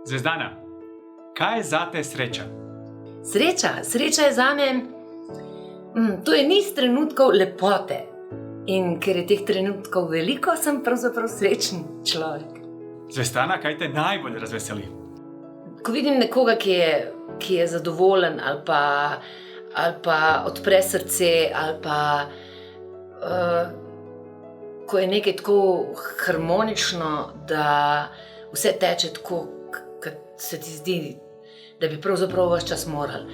Zvezdana, kaj je zate sreča? Sreča je zame, to je niz trenutkov lepote. In ker je teh trenutkov veliko, sem pravzaprav srečen človek. Zvezdana, kaj te najbolj razveseli? Ko vidim nekoga, ki je zadovoljen ali pa odpre srce, ali pa ko je nekaj tako harmonično, da vse teče tako, kot se ti zdi, da bi pravzaprav ves čas morali.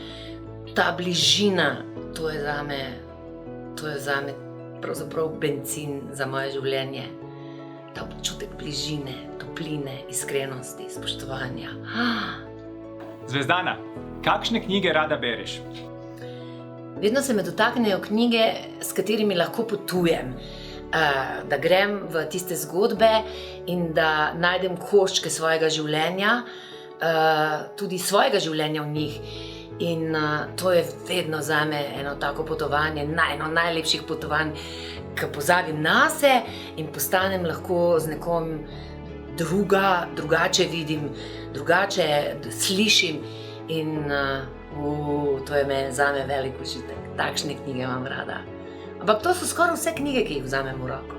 Ta bližina, to je zame pravzaprav bencin za moje življenje. Ta občutek bližine, topline, iskrenosti, spoštovanja. Zvezdana, kakšne knjige rada bereš? Vedno se me dotaknejo knjige, s katerimi lahko potujem. Da grem v tiste zgodbe in da najdem koščke svojega življenja, tudi svojega življenja v njih. In to je vedno zame eno tako potovanje, eno najlepših potovanj, ko pozabim nase in postanem lahko z nekom drugače vidim, drugače slišim in to je zame velik užitek. Takšne knjige imam rada. Ampak to so skoraj vse knjige, ki jih vzamem v roko.